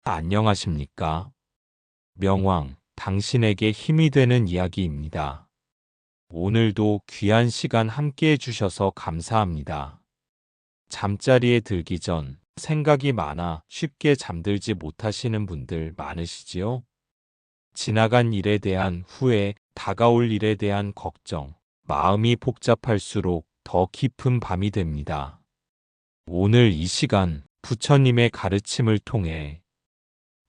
안녕하십니까? 명왕, 당신에게 힘이 되는 이야기입니다. 오늘도 귀한 시간 함께 해주셔서 감사합니다. 잠자리에 들기 전 생각이 많아 쉽게 잠들지 못하시는 분들 많으시지요? 지나간 일에 대한 후회, 다가올 일에 대한 걱정, 마음이 복잡할수록 더 깊은 밤이 됩니다. 오늘 이 시간 부처님의 가르침을 통해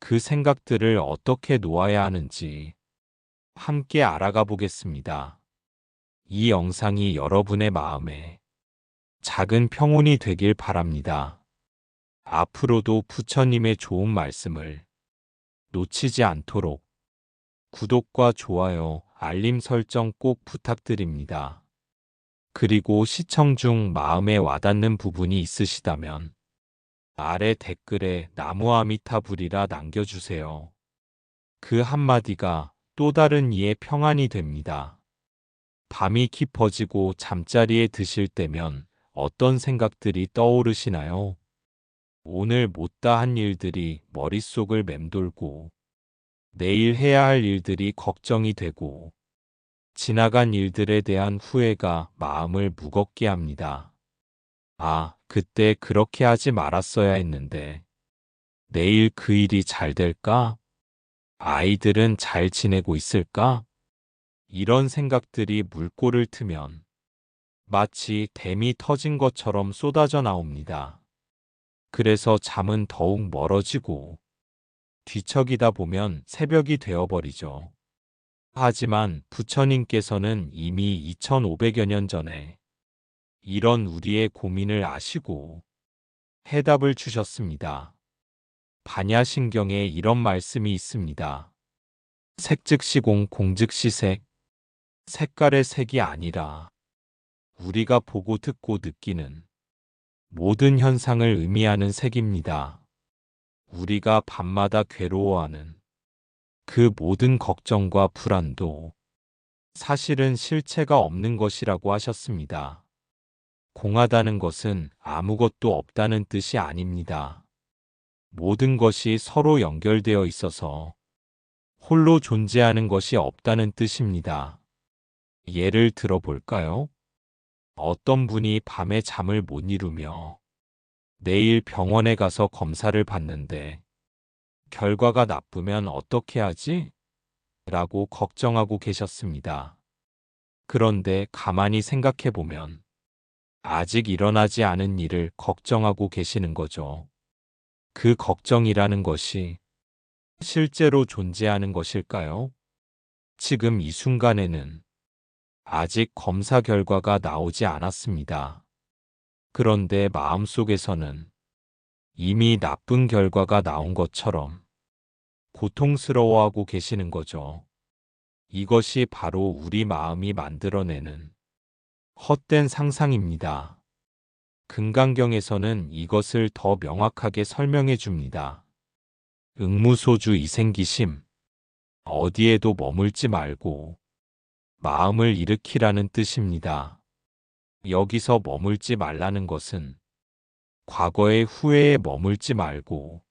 그 생각들을 어떻게 놓아야 하는지 함께 알아가 보겠습니다. 이 영상이 여러분의 마음에 작은 평온이 되길 바랍니다. 앞으로도 부처님의 좋은 말씀을 놓치지 않도록 구독과 좋아요, 알림 설정 꼭 부탁드립니다. 그리고 시청 중 마음에 와닿는 부분이 있으시다면 아래 댓글에 나무아미타불이라 남겨주세요. 그 한마디가 또 다른 이의 평안이 됩니다. 밤이 깊어지고 잠자리에 드실 때면 어떤 생각들이 떠오르시나요? 오늘 못다 한 일들이 머릿속을 맴돌고 내일 해야 할 일들이 걱정이 되고 지나간 일들에 대한 후회가 마음을 무겁게 합니다. 아, 그때 그렇게 하지 말았어야 했는데 내일 그 일이 잘 될까? 아이들은 잘 지내고 있을까? 이런 생각들이 물꼬를 트면 마치 댐이 터진 것처럼 쏟아져 나옵니다. 그래서 잠은 더욱 멀어지고 뒤척이다 보면 새벽이 되어버리죠. 하지만 부처님께서는 이미 2500여 년 전에 이런 우리의 고민을 아시고 해답을 주셨습니다. 반야신경에 이런 말씀이 있습니다. 색즉시공, 공즉시색. 색깔의 색이 아니라 우리가 보고 듣고 느끼는 모든 현상을 의미하는 색입니다. 우리가 밤마다 괴로워하는 그 모든 걱정과 불안도 사실은 실체가 없는 것이라고 하셨습니다. 공하다는 것은 아무것도 없다는 뜻이 아닙니다. 모든 것이 서로 연결되어 있어서 홀로 존재하는 것이 없다는 뜻입니다. 예를 들어 볼까요? 어떤 분이 밤에 잠을 못 이루며 내일 병원에 가서 검사를 받는데 결과가 나쁘면 어떻게 하지? 라고 걱정하고 계셨습니다. 그런데 가만히 생각해 보면 아직 일어나지 않은 일을 걱정하고 계시는 거죠. 그 걱정이라는 것이 실제로 존재하는 것일까요? 지금 이 순간에는 아직 검사 결과가 나오지 않았습니다. 그런데 마음속에서는 이미 나쁜 결과가 나온 것처럼 고통스러워하고 계시는 거죠. 이것이 바로 우리 마음이 만들어내는 헛된 상상입니다. 금강경에서는 이것을 더 명확하게 설명해 줍니다. 응무소주 이생기심. 어디에도 머물지 말고 마음을 일으키라는 뜻입니다. 여기서 머물지 말라는 것은 과거의 후회에 머물지 말고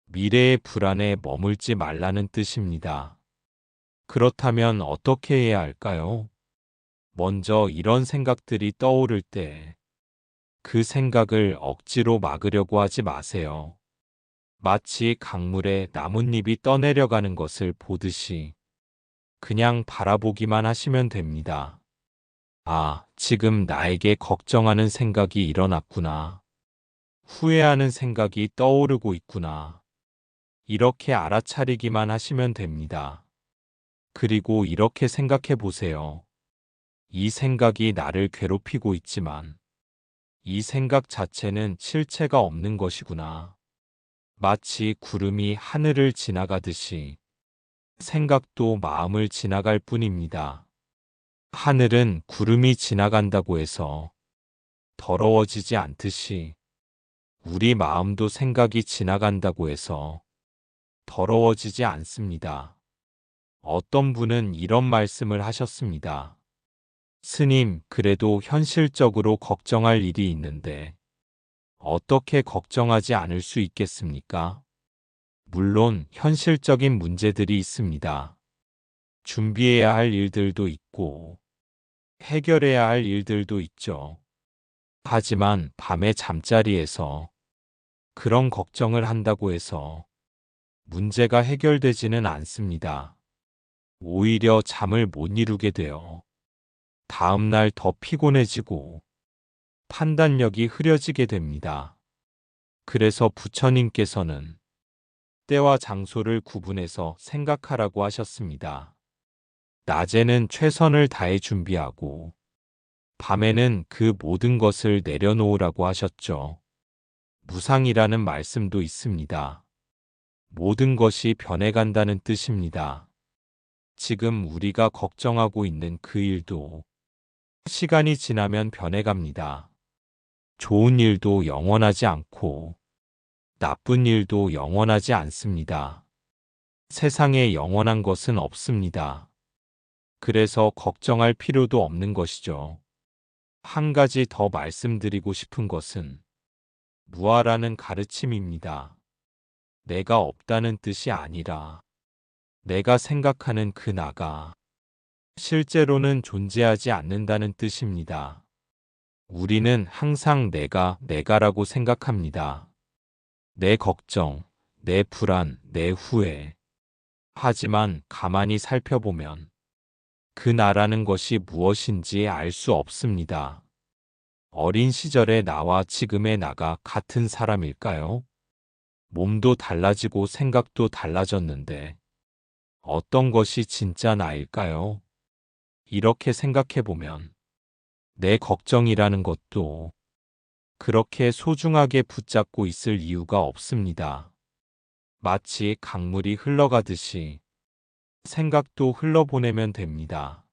미래의 불안에 머물지 말라는 뜻입니다. 그렇다면 어떻게 해야 할까요? 먼저 이런 생각들이 떠오를 때 그 생각을 억지로 막으려고 하지 마세요. 마치 강물에 나뭇잎이 떠내려가는 것을 보듯이 그냥 바라보기만 하시면 됩니다. 아, 지금 나에게 걱정하는 생각이 일어났구나. 후회하는 생각이 떠오르고 있구나. 이렇게 알아차리기만 하시면 됩니다. 그리고 이렇게 생각해 보세요. 이 생각이 나를 괴롭히고 있지만 이 생각 자체는 실체가 없는 것이구나. 마치 구름이 하늘을 지나가듯이 생각도 마음을 지나갈 뿐입니다. 하늘은 구름이 지나간다고 해서 더러워지지 않듯이 우리 마음도 생각이 지나간다고 해서 더러워지지 않습니다. 어떤 분은 이런 말씀을 하셨습니다. 스님, 그래도 현실적으로 걱정할 일이 있는데 어떻게 걱정하지 않을 수 있겠습니까? 물론 현실적인 문제들이 있습니다. 준비해야 할 일들도 있고, 해결해야 할 일들도 있죠. 하지만 밤에 잠자리에서 그런 걱정을 한다고 해서 문제가 해결되지는 않습니다. 오히려 잠을 못 이루게 되어 다음날 더 피곤해지고 판단력이 흐려지게 됩니다. 그래서 부처님께서는 때와 장소를 구분해서 생각하라고 하셨습니다. 낮에는 최선을 다해 준비하고 밤에는 그 모든 것을 내려놓으라고 하셨죠. 무상이라는 말씀도 있습니다. 모든 것이 변해간다는 뜻입니다. 지금 우리가 걱정하고 있는 그 일도 시간이 지나면 변해갑니다. 좋은 일도 영원하지 않고 나쁜 일도 영원하지 않습니다. 세상에 영원한 것은 없습니다. 그래서 걱정할 필요도 없는 것이죠. 한 가지 더 말씀드리고 싶은 것은 무아라는 가르침입니다. 내가 없다는 뜻이 아니라 내가 생각하는 그 나가 실제로는 존재하지 않는다는 뜻입니다. 우리는 항상 내가라고 생각합니다. 내 걱정, 내 불안, 내 후회. 하지만 가만히 살펴보면 그 나라는 것이 무엇인지 알 수 없습니다. 어린 시절의 나와 지금의 나가 같은 사람일까요? 몸도 달라지고 생각도 달라졌는데 어떤 것이 진짜 나일까요? 이렇게 생각해보면 내 걱정이라는 것도 그렇게 소중하게 붙잡고 있을 이유가 없습니다. 마치 강물이 흘러가듯이 생각도 흘러보내면 됩니다.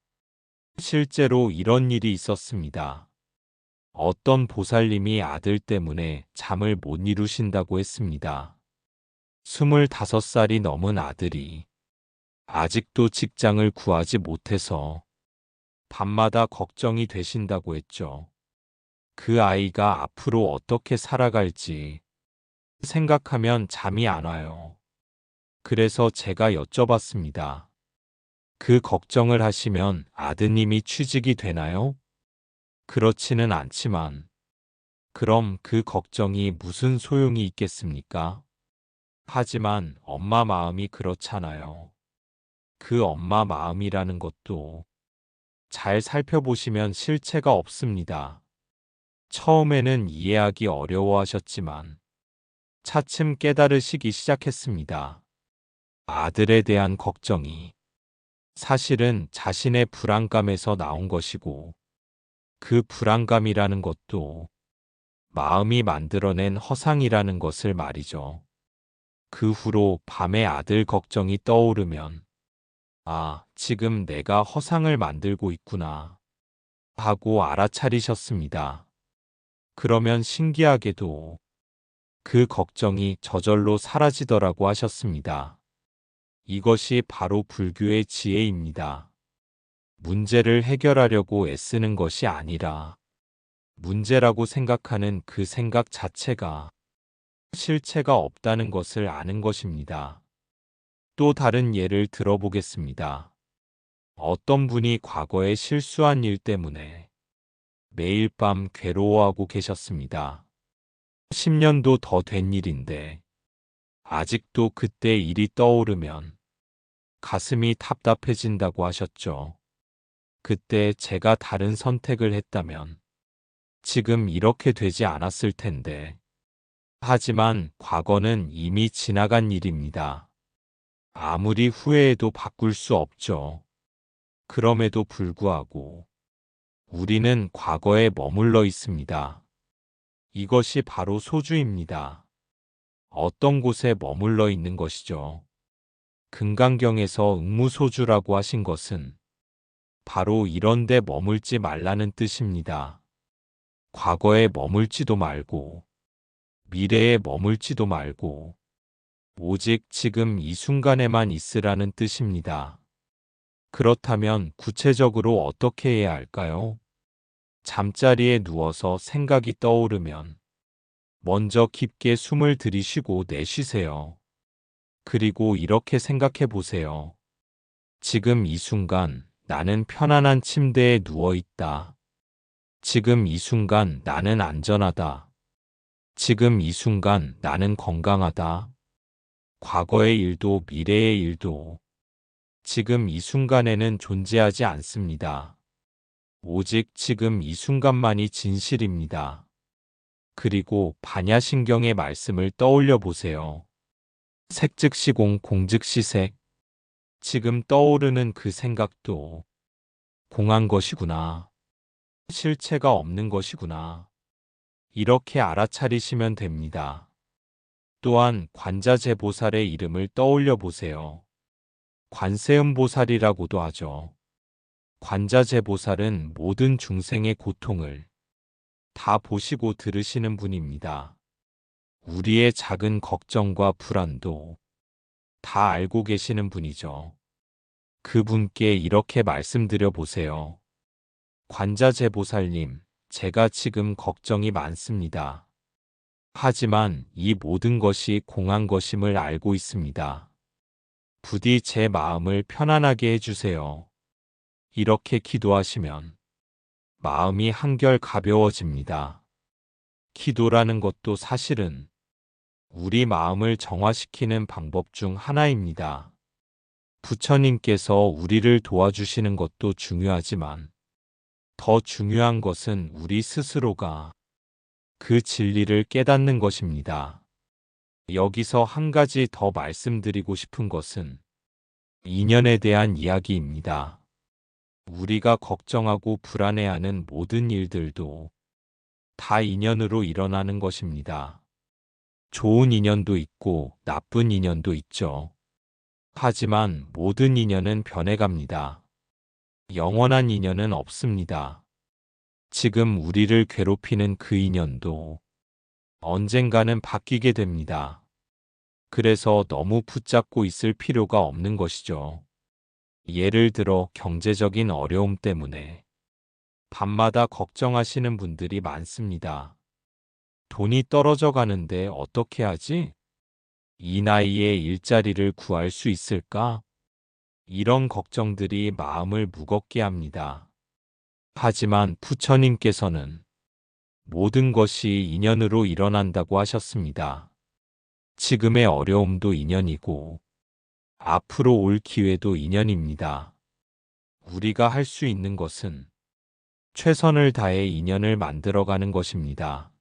실제로 이런 일이 있었습니다. 어떤 보살님이 아들 때문에 잠을 못 이루신다고 했습니다. 25살이 넘은 아들이 아직도 직장을 구하지 못해서 밤마다 걱정이 되신다고 했죠. 그 아이가 앞으로 어떻게 살아갈지 생각하면 잠이 안 와요. 그래서 제가 여쭤봤습니다. 그 걱정을 하시면 아드님이 취직이 되나요? 그렇지는 않지만, 그럼 그 걱정이 무슨 소용이 있겠습니까? 하지만 엄마 마음이 그렇잖아요. 그 엄마 마음이라는 것도 잘 살펴보시면 실체가 없습니다. 처음에는 이해하기 어려워하셨지만 차츰 깨달으시기 시작했습니다. 아들에 대한 걱정이 사실은 자신의 불안감에서 나온 것이고 그 불안감이라는 것도 마음이 만들어낸 허상이라는 것을 말이죠. 그 후로 밤에 아들 걱정이 떠오르면 아, 지금 내가 허상을 만들고 있구나 하고 알아차리셨습니다. 그러면 신기하게도 그 걱정이 저절로 사라지더라고 하셨습니다. 이것이 바로 불교의 지혜입니다. 문제를 해결하려고 애쓰는 것이 아니라 문제라고 생각하는 그 생각 자체가 실체가 없다는 것을 아는 것입니다. 또 다른 예를 들어보겠습니다. 어떤 분이 과거에 실수한 일 때문에 매일 밤 괴로워하고 계셨습니다. 10년도 더 된 일인데 아직도 그때 일이 떠오르면 가슴이 답답해진다고 하셨죠. 그때 제가 다른 선택을 했다면 지금 이렇게 되지 않았을 텐데. 하지만 과거는 이미 지나간 일입니다. 아무리 후회해도 바꿀 수 없죠. 그럼에도 불구하고 우리는 과거에 머물러 있습니다. 이것이 바로 소주입니다. 어떤 곳에 머물러 있는 것이죠. 금강경에서 응무소주라고 하신 것은 바로 이런 데 머물지 말라는 뜻입니다. 과거에 머물지도 말고 미래에 머물지도 말고 오직 지금 이 순간에만 있으라는 뜻입니다. 그렇다면 구체적으로 어떻게 해야 할까요? 잠자리에 누워서 생각이 떠오르면 먼저 깊게 숨을 들이쉬고 내쉬세요. 그리고 이렇게 생각해 보세요. 지금 이 순간 나는 편안한 침대에 누워 있다. 지금 이 순간 나는 안전하다. 지금 이 순간 나는 건강하다. 과거의 일도 미래의 일도 지금 이 순간에는 존재하지 않습니다. 오직 지금 이 순간만이 진실입니다. 그리고 반야신경의 말씀을 떠올려 보세요. 색즉시공 공즉시색. 지금 떠오르는 그 생각도 공한 것이구나. 실체가 없는 것이구나. 이렇게 알아차리시면 됩니다. 또한 관자재보살의 이름을 떠올려 보세요. 관세음보살이라고도 하죠. 관자재보살은 모든 중생의 고통을 다 보시고 들으시는 분입니다. 우리의 작은 걱정과 불안도 다 알고 계시는 분이죠. 그분께 이렇게 말씀드려 보세요. 관자재보살님, 제가 지금 걱정이 많습니다. 하지만 이 모든 것이 공한 것임을 알고 있습니다. 부디 제 마음을 편안하게 해주세요. 이렇게 기도하시면 마음이 한결 가벼워집니다. 기도라는 것도 사실은 우리 마음을 정화시키는 방법 중 하나입니다. 부처님께서 우리를 도와주시는 것도 중요하지만 더 중요한 것은 우리 스스로가 그 진리를 깨닫는 것입니다. 여기서 한 가지 더 말씀드리고 싶은 것은 인연에 대한 이야기입니다. 우리가 걱정하고 불안해하는 모든 일들도 다 인연으로 일어나는 것입니다. 좋은 인연도 있고 나쁜 인연도 있죠. 하지만 모든 인연은 변해갑니다. 영원한 인연은 없습니다. 지금 우리를 괴롭히는 그 인연도 언젠가는 바뀌게 됩니다. 그래서 너무 붙잡고 있을 필요가 없는 것이죠. 예를 들어 경제적인 어려움 때문에 밤마다 걱정하시는 분들이 많습니다. 돈이 떨어져 가는데 어떻게 하지? 이 나이에 일자리를 구할 수 있을까? 이런 걱정들이 마음을 무겁게 합니다. 하지만 부처님께서는 모든 것이 인연으로 일어난다고 하셨습니다. 지금의 어려움도 인연이고 앞으로 올 기회도 인연입니다. 우리가 할 수 있는 것은 최선을 다해 인연을 만들어가는 것입니다.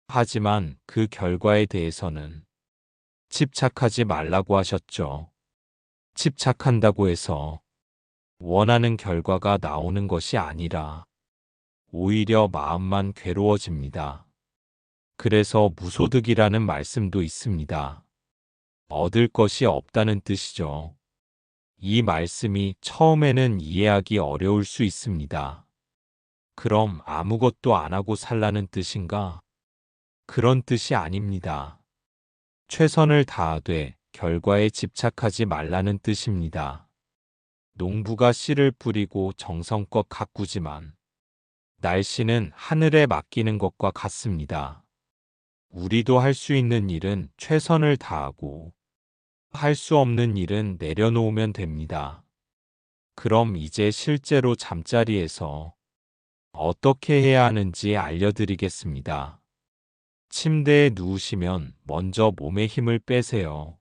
하지만 그 결과에 대해서는 집착하지 말라고 하셨죠. 집착한다고 해서 원하는 결과가 나오는 것이 아니라 오히려 마음만 괴로워집니다. 그래서 무소득이라는 말씀도 있습니다. 얻을 것이 없다는 뜻이죠. 이 말씀이 처음에는 이해하기 어려울 수 있습니다. 그럼 아무것도 안 하고 살라는 뜻인가? 그런 뜻이 아닙니다. 최선을 다하되 결과에 집착하지 말라는 뜻입니다. 농부가 씨를 뿌리고 정성껏 가꾸지만 날씨는 하늘에 맡기는 것과 같습니다. 우리도 할 수 있는 일은 최선을 다하고 할 수 없는 일은 내려놓으면 됩니다. 그럼 이제 실제로 잠자리에서 어떻게 해야 하는지 알려드리겠습니다. 침대에 누우시면 먼저 몸에 힘을 빼세요.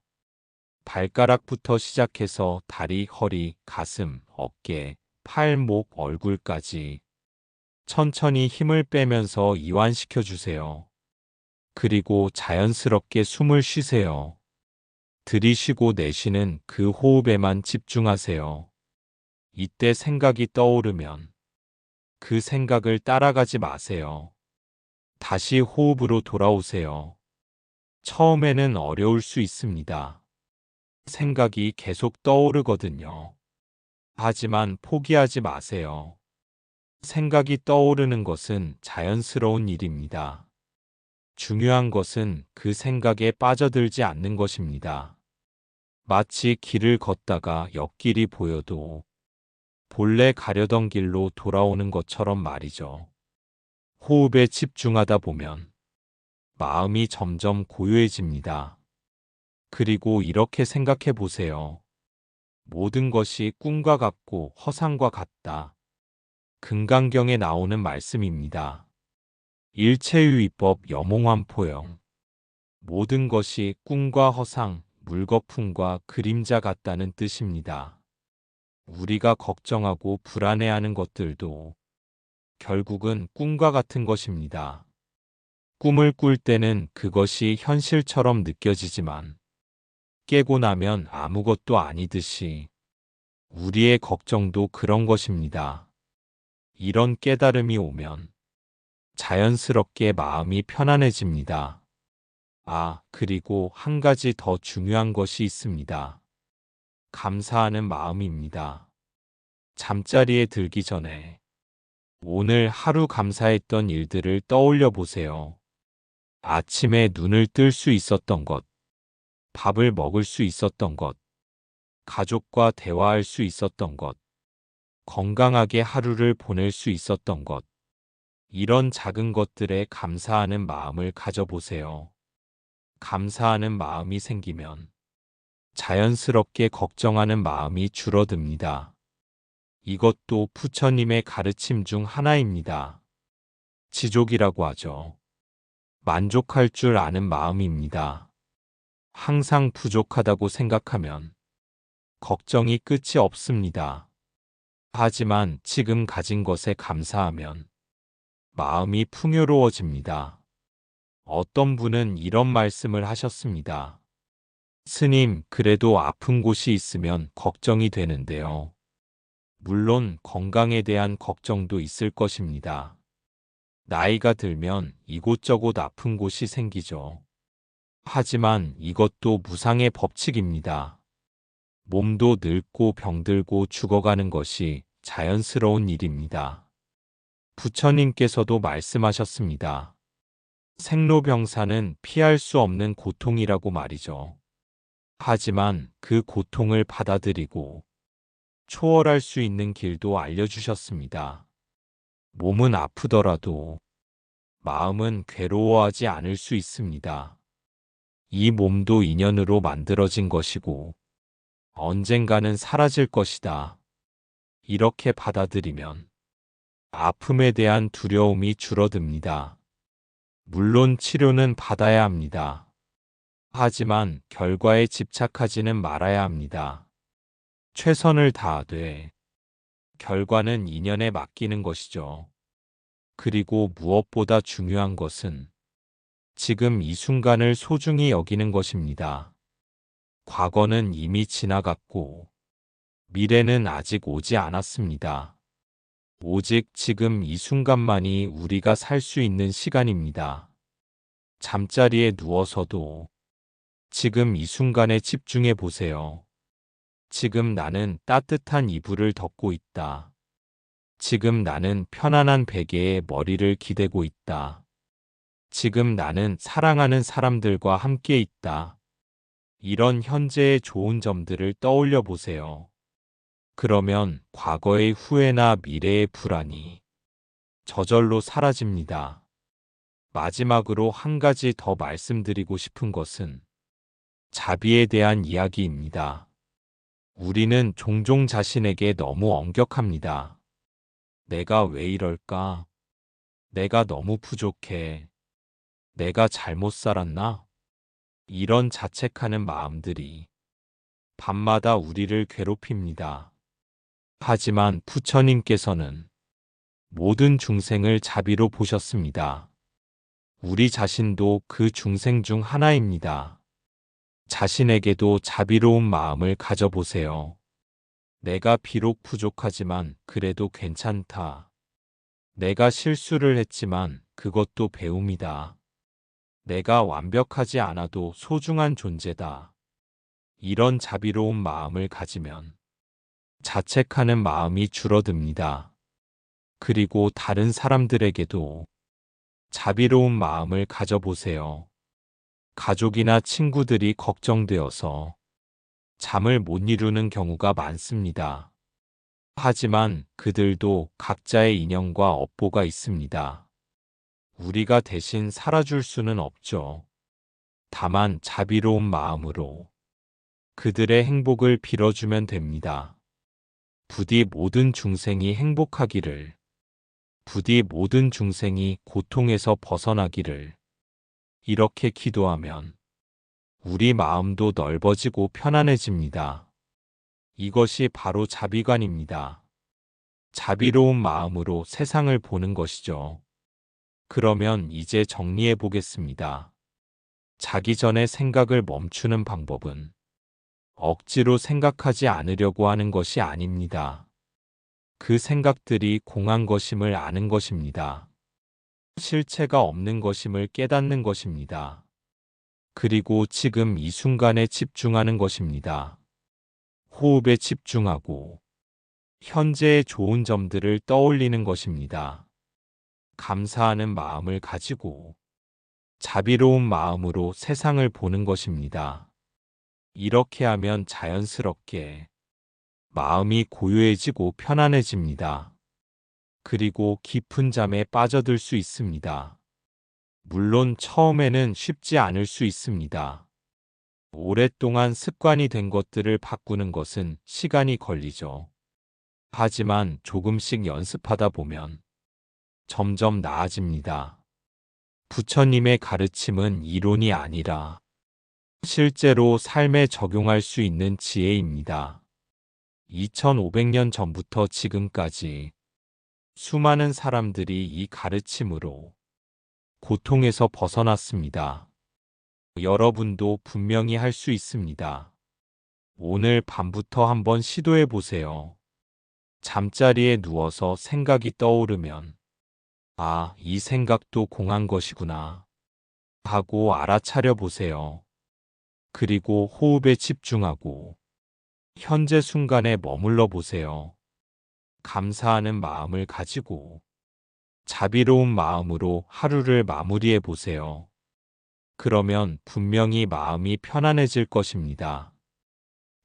발가락부터 시작해서 다리, 허리, 가슴, 어깨, 팔, 목, 얼굴까지 천천히 힘을 빼면서 이완시켜 주세요. 그리고 자연스럽게 숨을 쉬세요. 들이쉬고 내쉬는 그 호흡에만 집중하세요. 이때 생각이 떠오르면 그 생각을 따라가지 마세요. 다시 호흡으로 돌아오세요. 처음에는 어려울 수 있습니다. 생각이 계속 떠오르거든요. 하지만 포기하지 마세요. 생각이 떠오르는 것은 자연스러운 일입니다. 중요한 것은 그 생각에 빠져들지 않는 것입니다. 마치 길을 걷다가 옆길이 보여도 본래 가려던 길로 돌아오는 것처럼 말이죠. 호흡에 집중하다 보면 마음이 점점 고요해집니다. 그리고 이렇게 생각해 보세요. 모든 것이 꿈과 같고 허상과 같다. 금강경에 나오는 말씀입니다. 일체유의법 여몽환포영. 모든 것이 꿈과 허상, 물거품과 그림자 같다는 뜻입니다. 우리가 걱정하고 불안해하는 것들도 결국은 꿈과 같은 것입니다. 꿈을 꿀 때는 그것이 현실처럼 느껴지지만 깨고 나면 아무것도 아니듯이 우리의 걱정도 그런 것입니다. 이런 깨달음이 오면 자연스럽게 마음이 편안해집니다. 아, 그리고 한 가지 더 중요한 것이 있습니다. 감사하는 마음입니다. 잠자리에 들기 전에 오늘 하루 감사했던 일들을 떠올려 보세요. 아침에 눈을 뜰 수 있었던 것, 밥을 먹을 수 있었던 것, 가족과 대화할 수 있었던 것, 건강하게 하루를 보낼 수 있었던 것, 이런 작은 것들에 감사하는 마음을 가져보세요. 감사하는 마음이 생기면 자연스럽게 걱정하는 마음이 줄어듭니다. 이것도 부처님의 가르침 중 하나입니다. 지족이라고 하죠. 만족할 줄 아는 마음입니다. 항상 부족하다고 생각하면 걱정이 끝이 없습니다. 하지만 지금 가진 것에 감사하면 마음이 풍요로워집니다. 어떤 분은 이런 말씀을 하셨습니다. 스님, 그래도 아픈 곳이 있으면 걱정이 되는데요. 물론 건강에 대한 걱정도 있을 것입니다. 나이가 들면 이곳저곳 아픈 곳이 생기죠. 하지만 이것도 무상의 법칙입니다. 몸도 늙고 병들고 죽어가는 것이 자연스러운 일입니다. 부처님께서도 말씀하셨습니다. 생로병사는 피할 수 없는 고통이라고 말이죠. 하지만 그 고통을 받아들이고 초월할 수 있는 길도 알려주셨습니다. 몸은 아프더라도 마음은 괴로워하지 않을 수 있습니다. 이 몸도 인연으로 만들어진 것이고 언젠가는 사라질 것이다. 이렇게 받아들이면 아픔에 대한 두려움이 줄어듭니다. 물론 치료는 받아야 합니다. 하지만 결과에 집착하지는 말아야 합니다. 최선을 다하되 결과는 인연에 맡기는 것이죠. 그리고 무엇보다 중요한 것은 지금 이 순간을 소중히 여기는 것입니다. 과거는 이미 지나갔고 미래는 아직 오지 않았습니다. 오직 지금 이 순간만이 우리가 살 수 있는 시간입니다. 잠자리에 누워서도 지금 이 순간에 집중해 보세요. 지금 나는 따뜻한 이불을 덮고 있다. 지금 나는 편안한 베개에 머리를 기대고 있다. 지금 나는 사랑하는 사람들과 함께 있다. 이런 현재의 좋은 점들을 떠올려 보세요. 그러면 과거의 후회나 미래의 불안이 저절로 사라집니다. 마지막으로 한 가지 더 말씀드리고 싶은 것은 자비에 대한 이야기입니다. 우리는 종종 자신에게 너무 엄격합니다. 내가 왜 이럴까? 내가 너무 부족해. 내가 잘못 살았나? 이런 자책하는 마음들이 밤마다 우리를 괴롭힙니다. 하지만 부처님께서는 모든 중생을 자비로 보셨습니다. 우리 자신도 그 중생 중 하나입니다. 자신에게도 자비로운 마음을 가져보세요. 내가 비록 부족하지만 그래도 괜찮다. 내가 실수를 했지만 그것도 배움이다. 내가 완벽하지 않아도 소중한 존재다. 이런 자비로운 마음을 가지면 자책하는 마음이 줄어듭니다. 그리고 다른 사람들에게도 자비로운 마음을 가져보세요. 가족이나 친구들이 걱정되어서 잠을 못 이루는 경우가 많습니다. 하지만 그들도 각자의 인연과 업보가 있습니다. 우리가 대신 살아줄 수는 없죠. 다만 자비로운 마음으로 그들의 행복을 빌어주면 됩니다. 부디 모든 중생이 행복하기를, 부디 모든 중생이 고통에서 벗어나기를, 이렇게 기도하면 우리 마음도 넓어지고 편안해집니다. 이것이 바로 자비관입니다. 자비로운 마음으로 세상을 보는 것이죠. 그러면 이제 정리해 보겠습니다. 자기 전에 생각을 멈추는 방법은 억지로 생각하지 않으려고 하는 것이 아닙니다. 그 생각들이 공한 것임을 아는 것입니다. 실체가 없는 것임을 깨닫는 것입니다. 그리고 지금 이 순간에 집중하는 것입니다. 호흡에 집중하고 현재의 좋은 점들을 떠올리는 것입니다. 감사하는 마음을 가지고 자비로운 마음으로 세상을 보는 것입니다. 이렇게 하면 자연스럽게 마음이 고요해지고 편안해집니다. 그리고 깊은 잠에 빠져들 수 있습니다. 물론 처음에는 쉽지 않을 수 있습니다. 오랫동안 습관이 된 것들을 바꾸는 것은 시간이 걸리죠. 하지만 조금씩 연습하다 보면 점점 나아집니다. 부처님의 가르침은 이론이 아니라 실제로 삶에 적용할 수 있는 지혜입니다. 2500년 전부터 지금까지 수많은 사람들이 이 가르침으로 고통에서 벗어났습니다. 여러분도 분명히 할 수 있습니다. 오늘 밤부터 한번 시도해 보세요. 잠자리에 누워서 생각이 떠오르면 아, 이 생각도 공한 것이구나 하고 알아차려 보세요. 그리고 호흡에 집중하고 현재 순간에 머물러 보세요. 감사하는 마음을 가지고 자비로운 마음으로 하루를 마무리해 보세요. 그러면 분명히 마음이 편안해질 것입니다.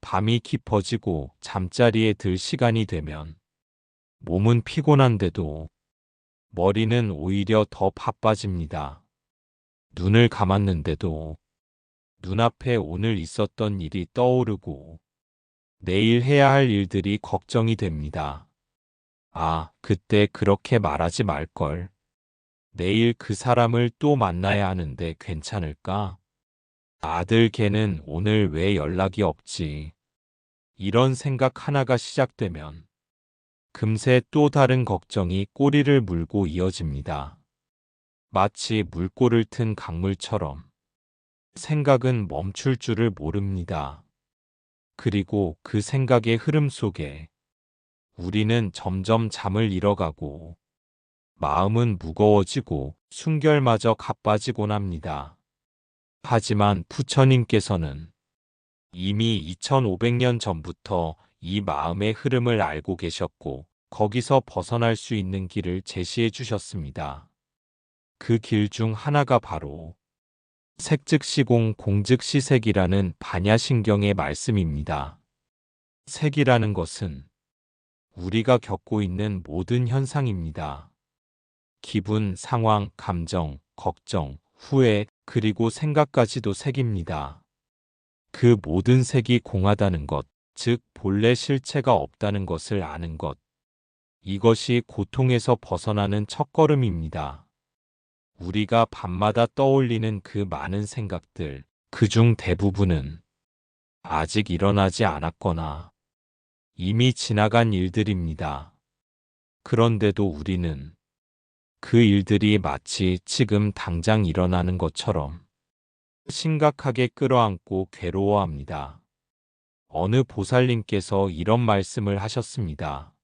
밤이 깊어지고 잠자리에 들 시간이 되면 몸은 피곤한데도 머리는 오히려 더 바빠집니다. 눈을 감았는데도 눈앞에 오늘 있었던 일이 떠오르고 내일 해야 할 일들이 걱정이 됩니다. 아, 그때 그렇게 말하지 말걸. 내일 그 사람을 또 만나야 하는데 괜찮을까? 아들 걔는 오늘 왜 연락이 없지? 이런 생각 하나가 시작되면 금세 또 다른 걱정이 꼬리를 물고 이어집니다. 마치 물꼬를 튼 강물처럼 생각은 멈출 줄을 모릅니다. 그리고 그 생각의 흐름 속에 우리는 점점 잠을 잃어가고 마음은 무거워지고 순결마저 가빠지곤 합니다. 하지만 부처님께서는 이미 2500년 전부터 이 마음의 흐름을 알고 계셨고 거기서 벗어날 수 있는 길을 제시해 주셨습니다. 그 길 중 하나가 바로 색즉시공 공즉시색이라는 반야신경의 말씀입니다. 색이라는 것은 우리가 겪고 있는 모든 현상입니다. 기분, 상황, 감정, 걱정, 후회, 그리고 생각까지도 색입니다. 그 모든 색이 공하다는 것, 즉 본래 실체가 없다는 것을 아는 것. 이것이 고통에서 벗어나는 첫걸음입니다. 우리가 밤마다 떠올리는 그 많은 생각들, 그중 대부분은 아직 일어나지 않았거나 이미 지나간 일들입니다. 그런데도 우리는 그 일들이 마치 지금 당장 일어나는 것처럼 심각하게 끌어안고 괴로워합니다. 어느 보살님께서 이런 말씀을 하셨습니다.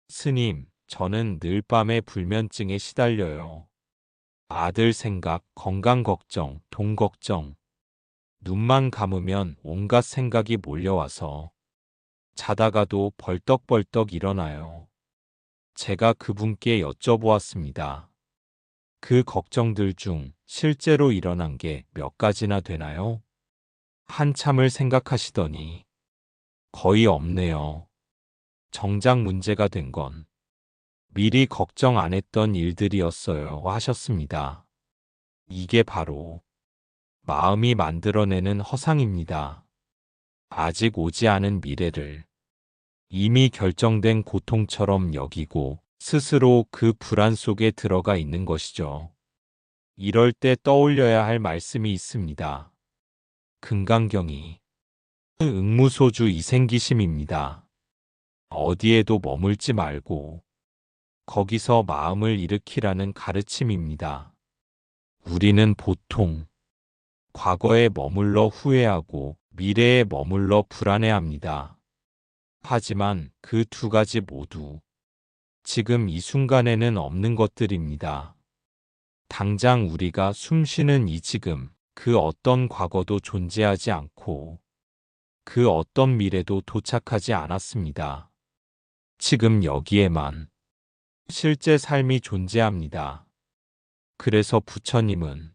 스님, 저는 늘 밤에 불면증에 시달려요. 아들 생각, 건강 걱정, 돈 걱정. 눈만 감으면 온갖 생각이 몰려와서 자다가도 벌떡벌떡 일어나요. 제가 그분께 여쭤보았습니다. 그 걱정들 중 실제로 일어난 게 몇 가지나 되나요? 한참을 생각하시더니 거의 없네요. 정작 문제가 된 건 미리 걱정 안 했던 일들이었어요 하셨습니다. 이게 바로 마음이 만들어내는 허상입니다. 아직 오지 않은 미래를 이미 결정된 고통처럼 여기고 스스로 그 불안 속에 들어가 있는 것이죠. 이럴 때 떠올려야 할 말씀이 있습니다. 금강경이 응무소주 이생기심입니다. 어디에도 머물지 말고 거기서 마음을 일으키라는 가르침입니다. 우리는 보통 과거에 머물러 후회하고 미래에 머물러 불안해합니다. 하지만 그 두 가지 모두 지금 이 순간에는 없는 것들입니다. 당장 우리가 숨쉬는 이 지금, 그 어떤 과거도 존재하지 않고 그 어떤 미래도 도착하지 않았습니다. 지금 여기에만 실제 삶이 존재합니다. 그래서 부처님은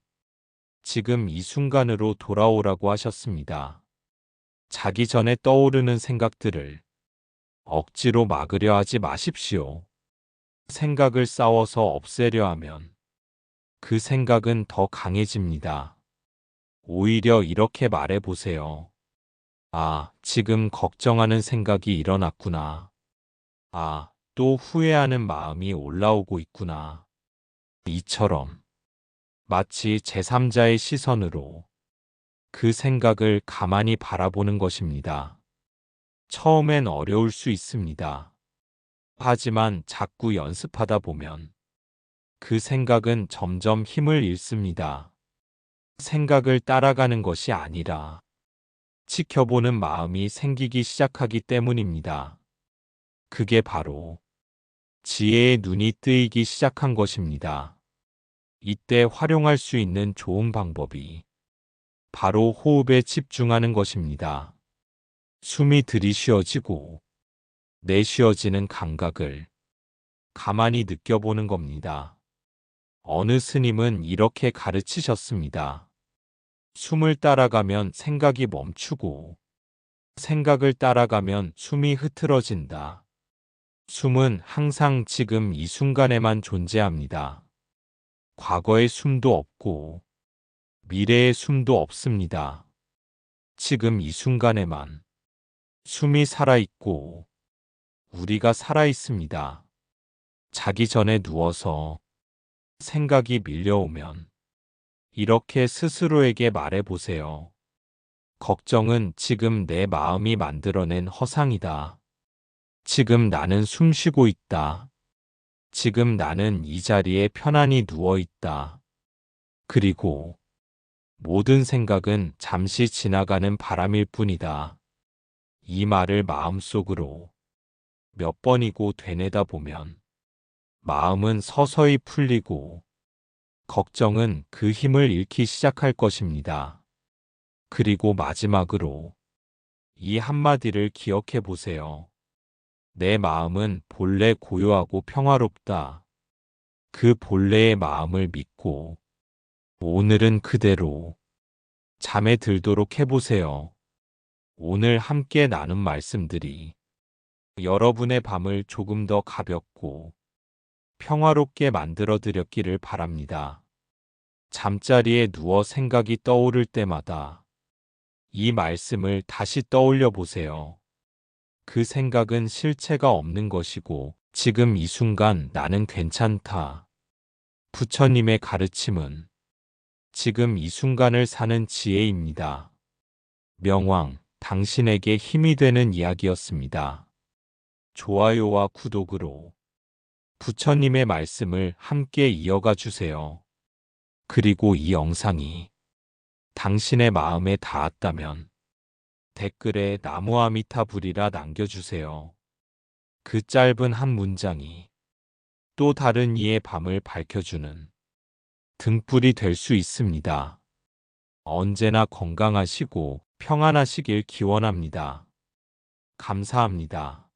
지금 이 순간으로 돌아오라고 하셨습니다. 자기 전에 떠오르는 생각들을 억지로 막으려 하지 마십시오. 생각을 싸워서 없애려 하면 그 생각은 더 강해집니다. 오히려 이렇게 말해 보세요. 아, 지금 걱정하는 생각이 일어났구나. 아, 또 후회하는 마음이 올라오고 있구나. 이처럼 마치 제3자의 시선으로 그 생각을 가만히 바라보는 것입니다. 처음엔 어려울 수 있습니다. 하지만 자꾸 연습하다 보면 그 생각은 점점 힘을 잃습니다. 생각을 따라가는 것이 아니라 지켜보는 마음이 생기기 시작하기 때문입니다. 그게 바로 지혜의 눈이 뜨이기 시작한 것입니다. 이때 활용할 수 있는 좋은 방법이 바로 호흡에 집중하는 것입니다. 숨이 들이쉬어지고 내쉬어지는 감각을 가만히 느껴보는 겁니다. 어느 스님은 이렇게 가르치셨습니다. 숨을 따라가면 생각이 멈추고 생각을 따라가면 숨이 흐트러진다. 숨은 항상 지금 이 순간에만 존재합니다. 과거의 숨도 없고 미래의 숨도 없습니다. 지금 이 순간에만 숨이 살아있고 우리가 살아있습니다. 자기 전에 누워서 생각이 밀려오면 이렇게 스스로에게 말해보세요. 걱정은 지금 내 마음이 만들어낸 허상이다. 지금 나는 숨쉬고 있다. 지금 나는 이 자리에 편안히 누워있다. 그리고 모든 생각은 잠시 지나가는 바람일 뿐이다. 이 말을 마음속으로 몇 번이고 되뇌다 보면 마음은 서서히 풀리고 걱정은 그 힘을 잃기 시작할 것입니다. 그리고 마지막으로 이 한마디를 기억해 보세요. 내 마음은 본래 고요하고 평화롭다. 그 본래의 마음을 믿고 오늘은 그대로 잠에 들도록 해보세요. 오늘 함께 나눈 말씀들이 여러분의 밤을 조금 더 가볍고 평화롭게 만들어 드렸기를 바랍니다. 잠자리에 누워 생각이 떠오를 때마다 이 말씀을 다시 떠올려 보세요. 그 생각은 실체가 없는 것이고 지금 이 순간 나는 괜찮다. 부처님의 가르침은 지금 이 순간을 사는 지혜입니다. 명왕, 당신에게 힘이 되는 이야기였습니다. 좋아요와 구독으로 부처님의 말씀을 함께 이어가 주세요. 그리고 이 영상이 당신의 마음에 닿았다면 댓글에 나무아미타불이라 남겨주세요. 그 짧은 한 문장이 또 다른 이의 밤을 밝혀주는 등불이 될 수 있습니다. 언제나 건강하시고 평안하시길 기원합니다. 감사합니다.